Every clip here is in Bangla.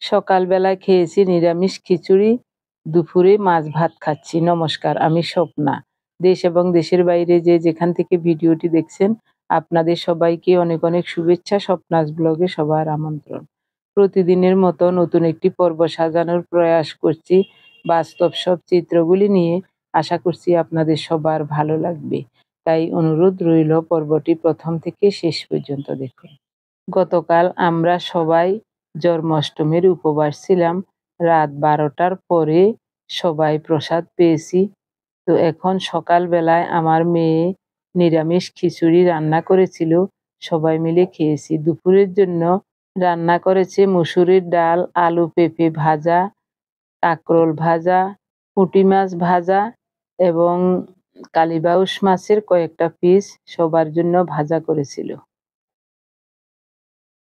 সকালবেলায় খেয়েছি নিরামিষ খিচুড়ি, দুপুরে মাছ ভাত খাচ্ছি। নমস্কার, আমি স্বপ্না। দেশ এবং দেশের বাইরে যে যেখান থেকে ভিডিওটি দেখছেন, আপনাদের সবাইকে অনেক অনেক শুভেচ্ছা। স্বপ্নাস ব্লগে সবার আমন্ত্রণ। প্রতিদিনের মতো নতুন একটি পর্ব সাজানোর প্রয়াস করছি বাস্তব সব চিত্রগুলি নিয়ে। আশা করছি আপনাদের সবার ভালো লাগবে, তাই অনুরোধ রইল পর্বটি প্রথম থেকে শেষ পর্যন্ত দেখুন। গতকাল আমরা সবাই জন্মাষ্টমীর উপবাস ছিলাম। রাত 12টার পরে সবাই প্রসাদ পেয়েছি। তো এখন সকালবেলায় আমার মেয়ে নিরামিষ খিচুড়ি রান্না করেছিল, সবাই মিলে খেয়েছি। দুপুরের জন্য রান্না করেছে মসুরির ডাল, আলু পেঁপে ভাজা, কাঁকরোল ভাজা, পুঁটি মাছ ভাজা এবং কালীবাউস মাছের কয়েকটা পিস সবার জন্য ভাজা করেছিল।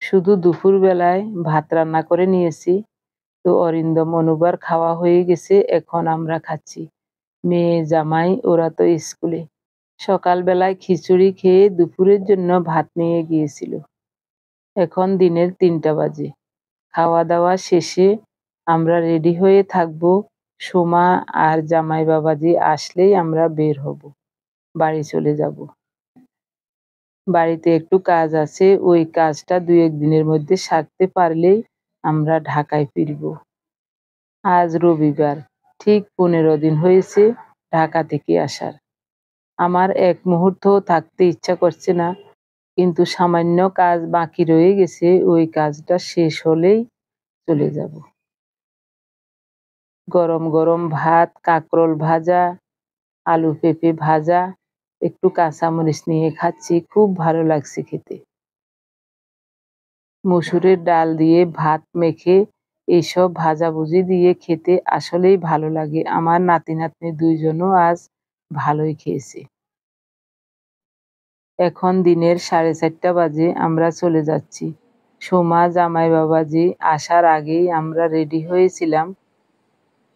শুধু দুপুরবেলায় ভাত রান্না করে নিয়েছি। তো অরিন্দম অনুবার খাওয়া হয়ে গেছে, এখন আমরা খাচ্ছি। মেয়ে জামাই ওরা তো স্কুলে। সকালবেলায় খিচুড়ি খেয়ে দুপুরের জন্য ভাত নিয়ে গিয়েছিল। এখন দিনের 3টা বাজে। খাওয়া দাওয়া শেষে আমরা রেডি হয়ে থাকবো। সোমা আর জামাই বাবাজি আসলেই আমরা বের হব, বাড়ি চলে যাব। বাড়িতে একটু কাজ আছে, ওই কাজটা 2-1 দিনের মধ্যে সারতে পারলেই আমরা ঢাকায় ফিরব। আজ রবিবার, ঠিক 15 দিন হয়েছে ঢাকা থেকে আসার। আমার এক মুহূর্তও থাকতে ইচ্ছা করছে না, কিন্তু সামান্য কাজ বাকি রয়ে গেছে, ওই কাজটা শেষ হলেই চলে যাব। গরম গরম ভাত, কাঁকরোল ভাজা, আলু পেঁপে ভাজা, একটু কাঁচামরিচ নিয়ে খাচ্ছি, খুব ভালো লাগছে খেতে। মসুরের ডাল দিয়ে ভাত মেখে এইসব ভাজাভুজি দিয়ে খেতে আসলেই ভালো লাগে। আমার নাতি নাতনি 2জনও আজ ভালোই খেয়েছে। এখন দিনের 4:30 বাজে, আমরা চলে যাচ্ছি। সোমা জামাই বাবাজি আসার আগেই আমরা রেডি হয়েছিলাম।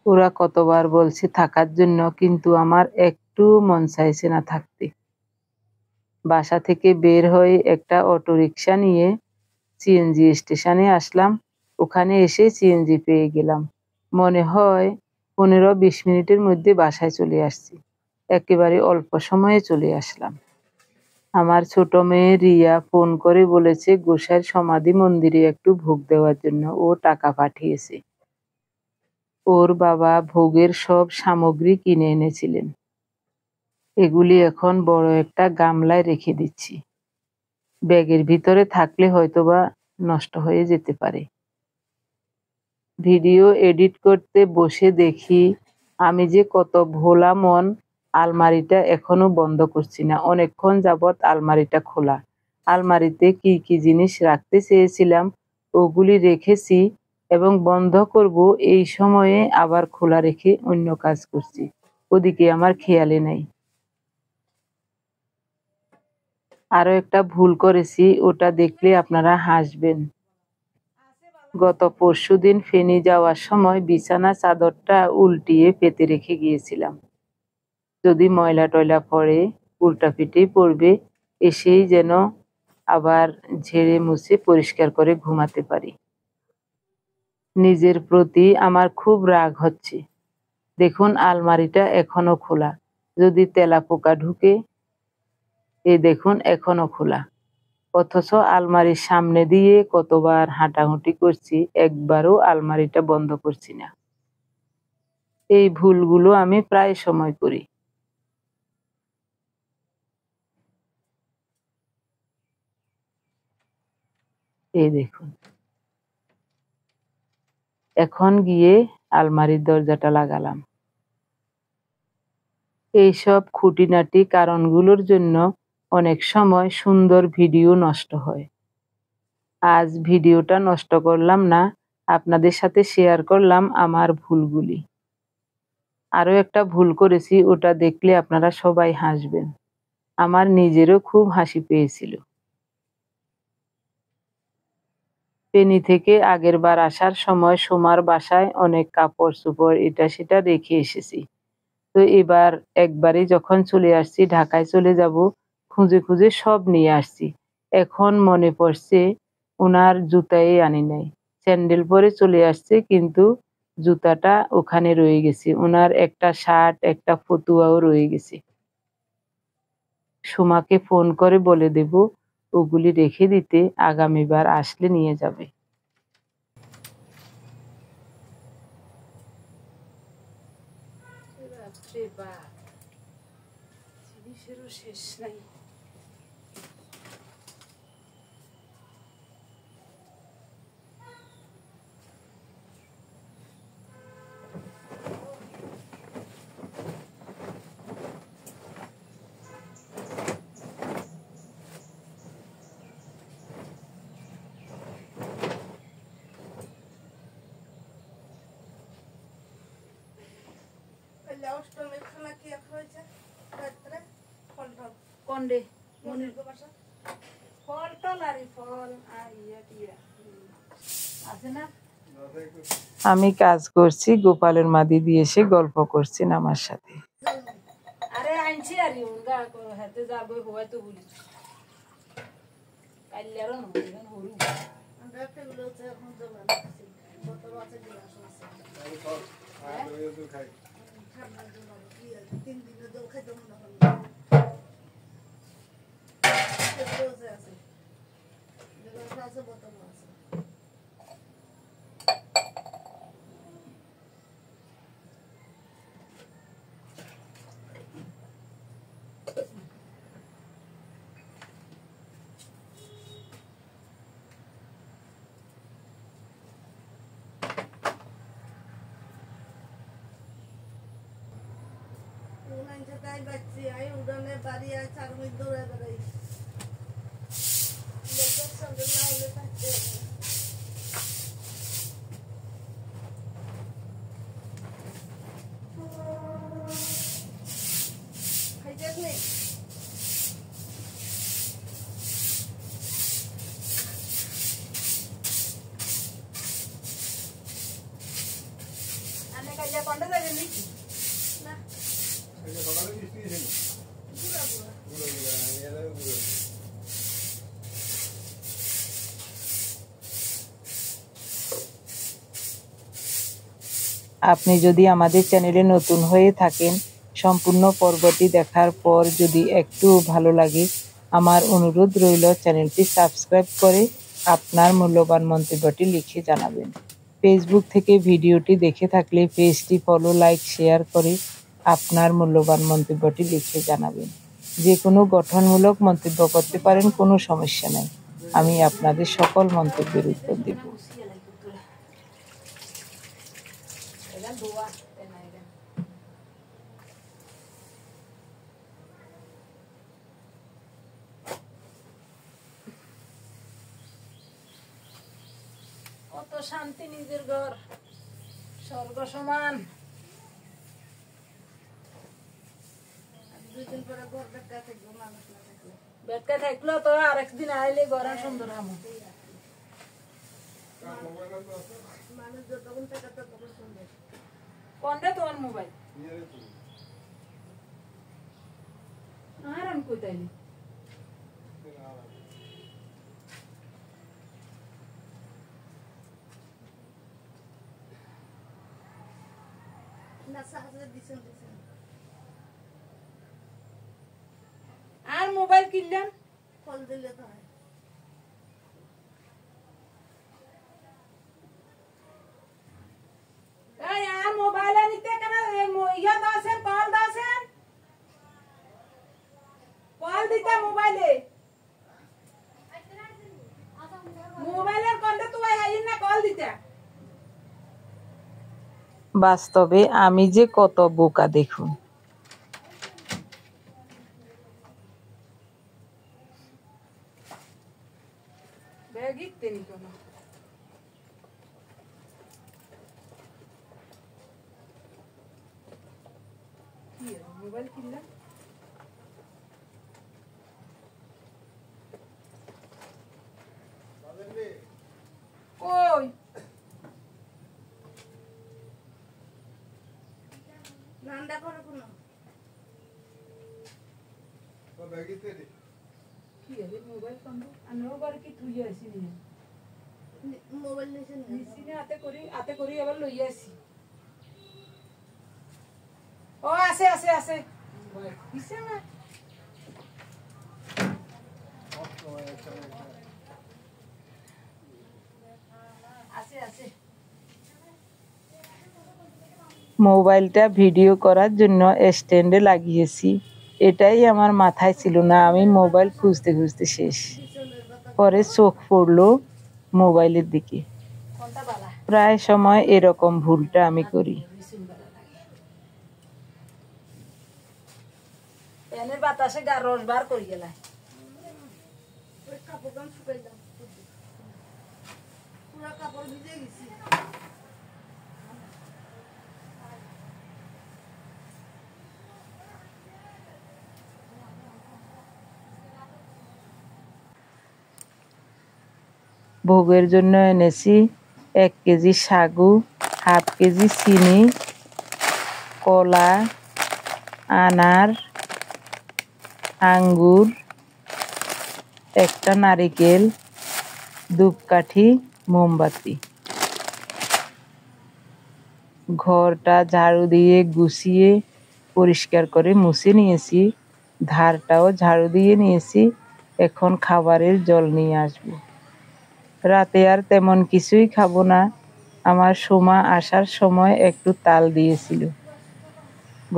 ওরা কতবার বলছে থাকার জন্য, কিন্তু আমার একটু মন চাইছে না থাকতে। বাসা থেকে বের হয়ে একটা অটোরিকশা নিয়ে সিএনজি স্টেশনে আসলাম। ওখানে এসে সিএনজি পেয়ে গেলাম। মনে হয় 15-20 মিনিটের মধ্যে বাসায় চলে আসছি। একেবারে অল্প সময়ে চলে আসলাম। আমার ছোট মেয়ে রিয়া ফোন করে বলেছে গোসাইর সমাধি মন্দিরে একটু ভোগ দেওয়ার জন্য, ও টাকা পাঠিয়েছে। ওর বাবা ভোগের সব সামগ্রী কিনে এনেছিলেন। এগুলি এখন বড় একটা গামলায় রেখে দিচ্ছি। ব্যাগের ভিতরে থাকলে হয়তোবা নষ্ট হয়ে যেতে পারে। ভিডিও এডিট করতে বসে দেখি আমি যে কত ভোলা মন, আলমারিটা এখনো বন্ধ করছি না। অনেকক্ষণ যাবৎ আলমারিটা খোলা। আলমারিতে কি কি জিনিস রাখতে চেয়েছিলাম ওগুলি রেখেছি এবং বন্ধ করব এই সময়ে আবার খোলা রেখে অন্য কাজ করছি। ওদিকে আমার খেয়ালে নেই। আরো একটা ভুল করেছি, ওটা দেখলে আপনারা হাসবেন। গত পরশুদিন ফেনী যাওয়ার সময় বিছানা চাদরটা উল্টিয়ে পেতে রেখে গিয়েছিলাম। যদি ময়লা টয়লা পড়ে উল্টাপিঠেই পড়বে, এসেই যেন আবার ঝেড়ে মুছে পরিষ্কার করে ঘুমাতে পারি। নিজের প্রতি আমার খুব রাগ হচ্ছে। দেখুন আলমারিটা এখনো খোলা, যদি তেলাপোকা ঢুকে। এই দেখুন এখনো খোলা, অথচ আলমারির সামনে দিয়ে কতবার হাঁটাহুঁটি করছি, একবারও আলমারিটা বন্ধ করছি না। এই ভুলগুলো আমি প্রায় সময় করি। এই দেখুন, এখন গিয়ে আলমারির দরজাটা লাগালাম। এইসব খুঁটিনাটি কারণগুলোর জন্য অনেক সময় সুন্দর ভিডিও নষ্ট হয়। আজ ভিডিওটা নষ্ট করলাম না, আপনাদের সাথে শেয়ার করলাম আমার ভুলগুলি। আরো একটা ভুল করেছি, ওটা দেখলে আপনারা সবাই হাসবেন। আমার নিজেরও খুব হাসি পেয়েছিল। ফেনী থেকে আগের বার আসার সময় সোমার বাসায় অনেক কাপড় চোপড় এটা সেটা রেখে এসেছি। তো এবার একবারে যখন চলে আসছি, ঢাকায় চলে যাব, খুঁজে খুঁজে সব নিয়ে আসছি। এখন মনে পড়ছে ওনার জুতাই আনি নাই। স্যান্ডেল পরে চলে আসছে, কিন্তু জুতাটা ওখানে রয়ে গেছে। ওনার একটা শার্ট, একটা ফতুয়াও রয়ে গেছে। সুমাকে ফোন করে বলে দেব ওগুলি রেখে দিতে, আগামীবার আসলে নিয়ে যাবে। শেষ নাই। কোনডে ফল টল আর ফল আছে না। আমি কাজ করছি, গোপালের মা দিদি এসে গল্প করছেন আমার সাথে। আরে আনছি আর হাতে যাবো হওয়াই তো বলি কাইলারও না হরু আমরা ফেগুলো এখন জমা রাখছি কত বছর দিন আসছে আর তো খাই ঠান্ডার জন্য কি 3 দিন জল খাইতে মনে হয় ফেগুলো আছে যেগুলো আছে বোতল আছে। তাই বাচ্চি আই উড়ানে বাড়ি আর চার মিনিট দৌড়ে বেড়াই লোকের সঙ্গে না হলে থাকতে খাইতে নেই আনে কাজে কোনটা যাবে নাকি না এই সকালে মিষ্টি দিছেন পুরো পুরো এরা পুরো। আপনি যদি আমাদের চ্যানেলে নতুন হয়ে থাকেন, সম্পূর্ণ পর্বটি দেখার পর যদি একটু ভালো লাগে, আমার অনুরোধ রইল চ্যানেলটি সাবস্ক্রাইব করে আপনার মূল্যবান মন্তব্যটি লিখে জানাবেন। ফেসবুক থেকে ভিডিওটি দেখে থাকলে পেজটি ফলো, লাইক, শেয়ার করে আপনার মূল্যবান মন্তব্যটি লিখে জানাবেন। যে কোনো গঠনমূলক মন্তব্য করতে পারেন, কোনো সমস্যা নাই। আমি আপনাদের সকল মন্তব্যের উত্তর দেব। কত শান্তি নিজের ঘর, স্বর্গ সমান। দুদিন পরে ঘর বেটকা থাকবো, মানুষ না থাকলে বেটকা থাকলো তো আরেকদিন আইলে ঘর সুন্দর হবো। মানুষ যতক্ষণ থাকে ততক্ষণ সুন্দর। কোনটা তোমার মোবাইল? আর আমি কই তাইলি আর মোবাইল কিনলাম ফল দিলে তো হয়। আর মোবাইল নিতে কেন ইয়া দাসেন কল দাসেন কল দিতে মোবাইলে মোবাইলের কোনটা তুই হাইন না কল দিতে। বাস্তবে আমি যে কত বোকা দেখুন। মোবাইল কিনলাম কই নান্দা করে কোন ব্যাগিতে কি হবে মোবাইল কোন আনো বারে কি তুই আসিনি মোবাইল নিছি হাতে করি এবার লই আসি ও আছে আছে আছে দিছে না আছে আছে মোবাইলটা ভিডিও করার জন্য স্ট্যান্ডে লাগিয়েছি। এটাই আমার মাথায় ছিল না, আমি মোবাইল খুঁজতে খুঁজতে শেষ। পরে চোখ পড়লো মোবাইলের দিকে। কোনটা বালা প্রায় সময় এরকম ভুলটা আমি করি। প্যানের বাতাসে গা রস বার করে গেলাম কাপড় শুকাইলাম পুরা কাপড় ভিজে গেছি ভোগের জন্য এনেছি 1 কেজি সাগু, হাফ কেজি চিনি, কলা, আনার, আঙ্গুর, একটা নারিকেল, ধূপকাঠি, মোমবাতি। ঘরটা ঝাড়ু দিয়ে গুছিয়ে পরিষ্কার করে মুছে নিয়েছি, ধারটাও ঝাড়ু দিয়ে নিয়েছি। এখন খাবারের জল নিয়ে আসবো। রাতে আর তেমন কিছুই খাবো না। আমার সোমা আসার সময় একটু তাল দিয়েছিল,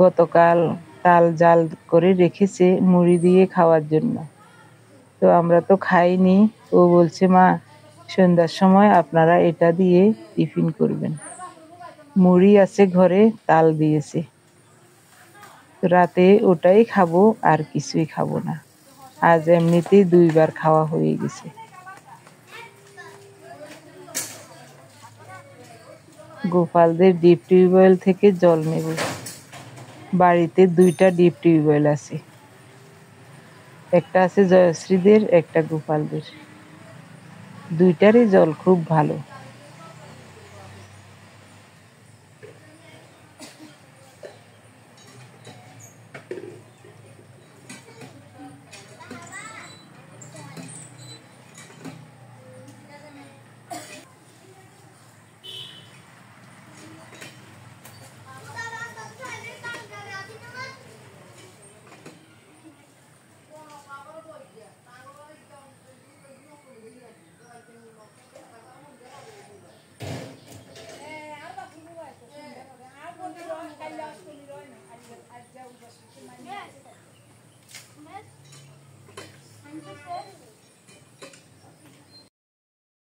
গতকাল তাল জাল করে রেখেছে মুড়ি দিয়ে খাওয়ার জন্য। তো আমরা তো খাইনি। ও বলছে, মা সন্ধ্যার সময় আপনারা এটা দিয়ে টিফিন করবেন। মুড়ি আছে ঘরে, তাল দিয়েছে। রাতে ওটাই খাবো, আর কিছুই খাবো না। আজ এমনিতেই 2 বার খাওয়া হয়ে গেছে। গোপালদের ডিপ টিউবওয়েল থেকে জল নেব। বাড়িতে 2টা ডিপ টিউবওয়েল আছে, একটা আছে জয়শ্রীদের, একটা গোপালদের। 2টারই জল খুব ভালো।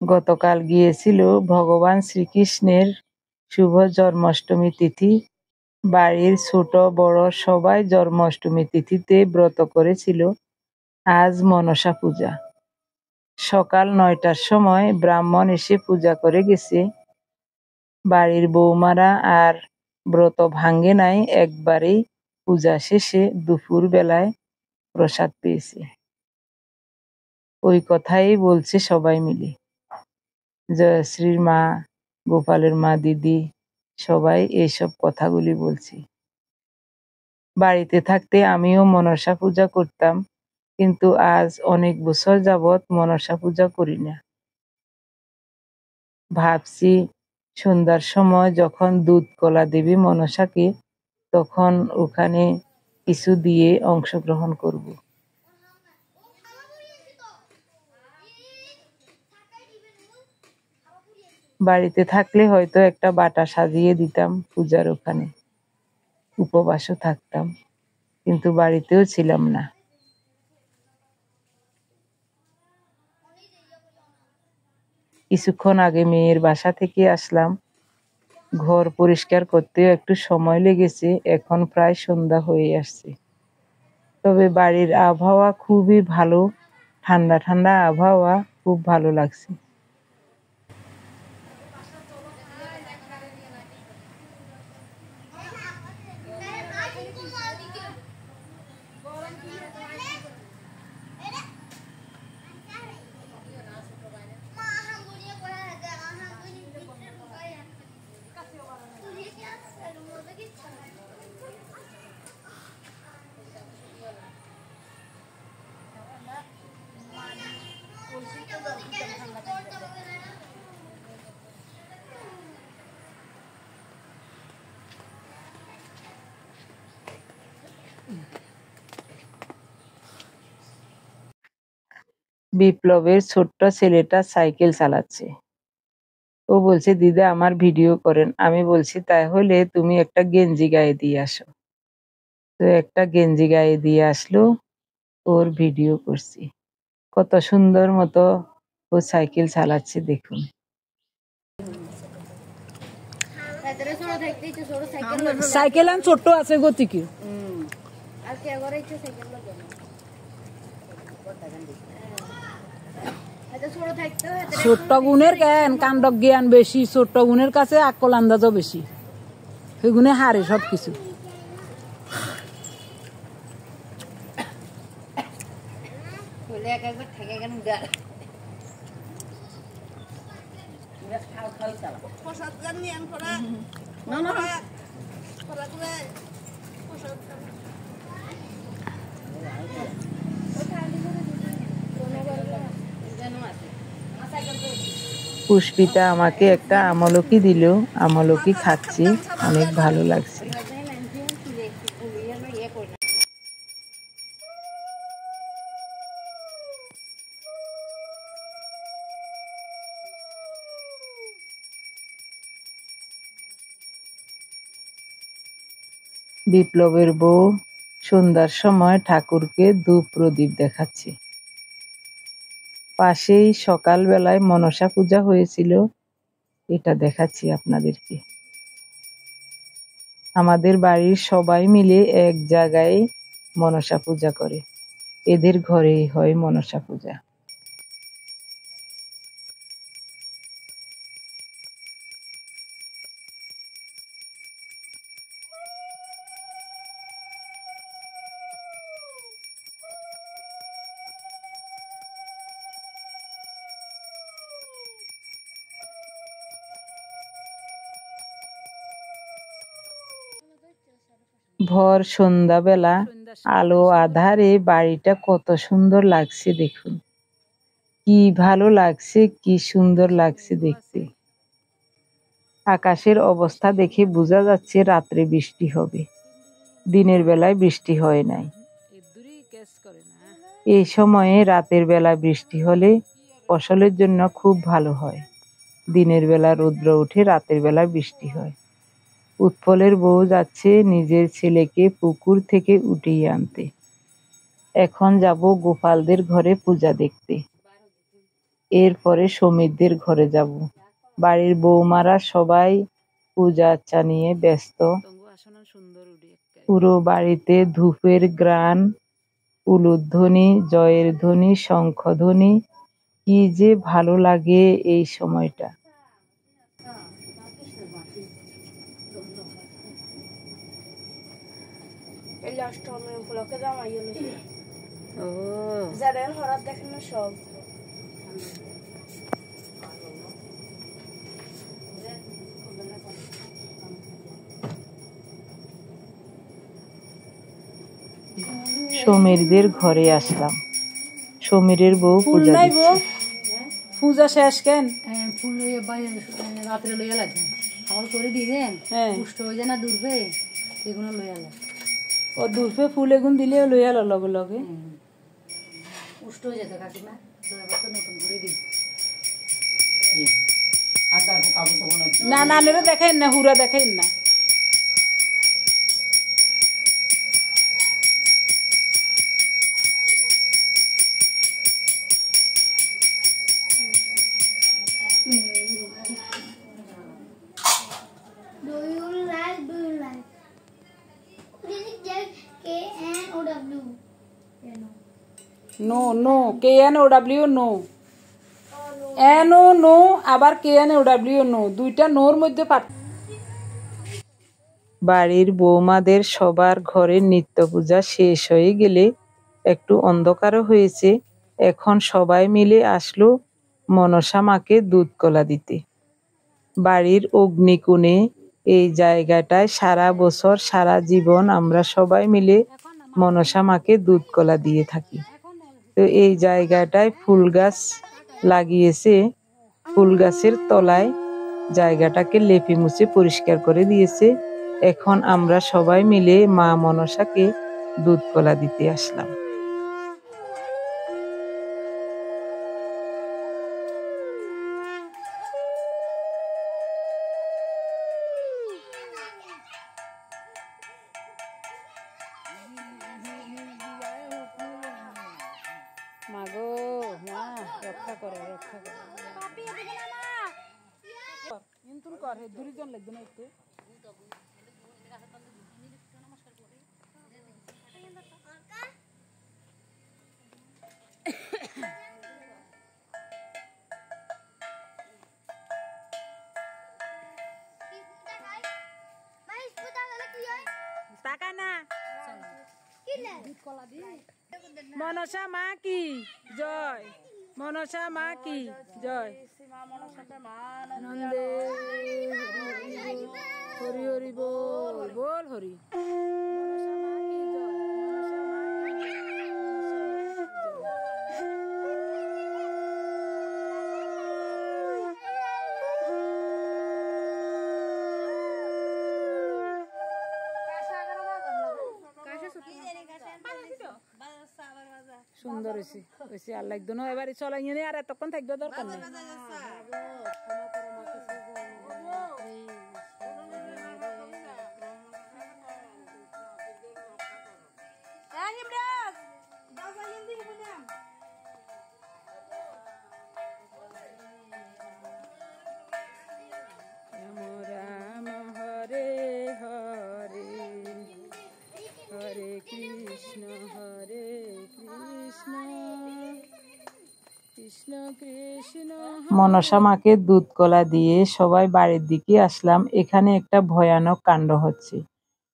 গতকাল গিয়েছিল ভগবান শ্রীকৃষ্ণের শুভ জন্মাষ্টমী তিথি। বাড়ির ছোট বড় সবাই জন্মাষ্টমী তিথিতে ব্রত করেছিল। আজ মনসা পূজা। সকাল 9টার সময় ব্রাহ্মণ এসে পূজা করে গেছে। বাড়ির বৌমারা আর ব্রত ভাঙ্গে নাই, একবারেই পূজা শেষে দুপুর বেলায় প্রসাদ পেয়েছে। ওই কথাই বলছে সবাই মিলে। জয়শ্রীর মা, গোপালের মা, দিদি সবাই এইসব কথাগুলি বলছে। বাড়িতে থাকতে আমিও মনসা পূজা করতাম, কিন্তু আজ অনেক বছর যাবৎ মনসা পূজা করি না। ভাবছি সন্ধ্যার সময় যখন দুধ কলা দেবী মনসাকে, তখন ওখানে কিছু দিয়ে অংশগ্রহণ করব। বাড়িতে থাকলে হয়তো একটা বাটা সাজিয়ে দিতাম পূজার ওখানে, উপবাসও থাকতাম, কিন্তু বাড়িতেও ছিলাম না। কিছুক্ষণ আগে মেয়ের বাসা থেকে আসলাম। ঘর পরিষ্কার করতেও একটু সময় লেগেছে। এখন প্রায় সন্ধ্যা হয়ে আসছে। তবে বাড়ির আবহাওয়া খুবই ভালো, ঠান্ডা ঠান্ডা আবহাওয়া, খুব ভালো লাগছে। বিপ্লবের ছোট্ট ছেলেটা সাইকেল চালাচ্ছে। ও বলছে, দিদা আমার ভিডিও করেন। আমি বলছি, তাহলে তুমি একটা গেঞ্জি গায়ে দিয়ে আসো। তো একটা গেঞ্জি গায়ে দিয়ে আসলো, ওর ভিডিও করছি। কত সুন্দর মতো ও সাইকেল চালাচ্ছে দেখুন। সাইকেল আন ছোট আছে গতিকে ছোট্ট গুণের কেন কাণ্ড জ্ঞান বেশি, ছোট্ট গুণের কাছে আকল আন্দাজও বেশি, সেই গুণে হারে সবকিছু। পুষ্পিতা আমাকে একটা আমলকি দিল, আমলকি খাচ্ছি, অনেক ভালো লাগছে। বিপ্লবের বউ সন্ধ্যার সময় ঠাকুরকে ধূপ প্রদীপ দেখাচ্ছে। পাশেই সকালবেলায় মনসা পূজা হয়েছিল, এটা দেখাচ্ছি আপনাদেরকে। আমাদের বাড়ির সবাই মিলে এক জায়গায় মনসা পূজা করে, এদের ঘরেই হয় মনসা পূজা। ভর সন্ধ্যাবেলা আলো আধারে বাড়িটা কত সুন্দর লাগছে দেখুন। কি ভালো লাগছে, কি সুন্দর লাগছে দেখতে। আকাশের অবস্থা দেখে বোঝা যাচ্ছে রাত্রে বৃষ্টি হবে, দিনের বেলায় বৃষ্টি হয় নাই। এই সময়ে রাতের বেলা বৃষ্টি হলে ফসলের জন্য খুব ভালো হয়। দিনের বেলা রৌদ্র উঠে, রাতের বেলা বৃষ্টি হয়। উৎপলের বউ যাচ্ছে নিজের ছেলেকে পুকুর থেকে উঠিয়ে আনতে। এখন যাব গোপালদের ঘরে পূজা দেখতে, এরপরে সমীরদের ঘরে যাব। বাড়ির বৌমারা সবাই পূজা আচ্চা নিয়ে ব্যস্ত। পুরো বাড়িতে ধূপের ঘ্রাণ, উলুধ্বনি, জয়ের ধ্বনি, শঙ্খধ্বনি, কি যে ভালো লাগে এই সময়টা। সব সমীরদের ঘরে আসলাম, সমীরের বউ পূজা দিচ্ছে। পূজা শেষ কেন? ফুল লইয়া বাইরে রাত্রে লইয়া লাগে খাবার করে দিলেন, পুষ্ট হয়ে যায় না দূরবে, এগুলো লইয়া লাগে। ও দূরপে ফুল এগুন দিলে লইয়া লগে লগে পুষ্ট হয়ে যেত কাকিমা, নতুন করে দিই। না নানেরও দেখাইন না, হুরা দেখাইন না। No no KNOW know, NO no, আবার KNOW নো, দুইটা নোর মধ্যে বাড়ির বৌমাদের সবার ঘরের নিত্য পূজা শেষ হয়ে গেলে একটু অন্ধকারও হয়েছে, এখন সবাই মিলে আসলো মনসা মাকে দুধ কলা দিতে। বাড়ির অগ্নিকোণে এই জায়গাটায় সারা বছর সারা জীবন আমরা সবাই মিলে মনসা মাকে দুধ কলা দিয়ে থাকি। তো এই জায়গাটায় ফুল গাছ লাগিয়েছে, ফুল গাছের তলায় জায়গাটাকে লেপে মুছে পরিষ্কার করে দিয়েছে। এখন আমরা সবাই মিলে মা মনসাকে দুধ কলা দিতে আসলাম। মাগো মা রক্ষা করো রক্ষা করো কিন্তু কর হে দুইজন লাগবে না একটু টাকা না মনসা মা কি জয় মনসা মা কি জয় নন্দে হরি হরি বল বল হরি মনসা মা কি জয় মনসা মা কি সুন্দর হয়েছে হয়েছে আর লাগতো না এবারে চলাই নিয়ে আর এতক্ষণ থাকবে দরকার নেই রাম হরে হরে হরে কৃষ্ণ কৃষ্ণ কৃষ্ণ মনসা মাকে দুধ কলা দিয়ে সবাই বাড়ির দিকে আসলাম। এখানে একটা ভয়ানক কাণ্ড হচ্ছে।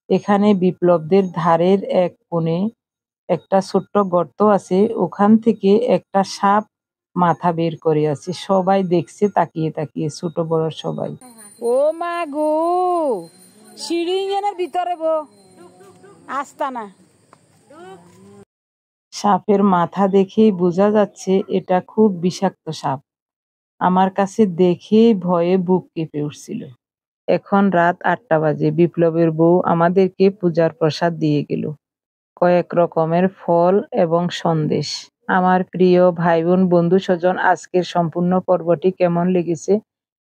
এখানে বিপ্লবদের ধারের এক কোণে একটা ছোট্ট গর্ত আছে, ওখান থেকে একটা সাপ মাথা বের করে আছে। সবাই দেখছে তাকিয়ে তাকিয়ে, ছোট বড় সবাই। ও মা গো সিঁড়ি এনের ভিতরে বো আস্তানা সাপের মাথা দেখেই বোঝা যাচ্ছে এটা খুব বিষাক্ত সাপ। আমার কাছে দেখেই ভয়ে বুক কেঁপে উঠছিল। এখন রাত ৮টা বাজে। বিপ্লবের বউ আমাদেরকে পূজার প্রসাদ দিয়ে গেল, কয়েক রকমের ফল এবং সন্দেশ। আমার প্রিয় ভাই বোন বন্ধু স্বজন, আজকের সম্পূর্ণ পর্বটি কেমন লেগেছে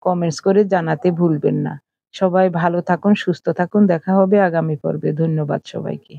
কমেন্টস করে জানাতে ভুলবেন না। সবাই ভালো থাকুন, সুস্থ থাকুন। দেখা হবে আগামী পর্বে। ধন্যবাদ সবাইকে।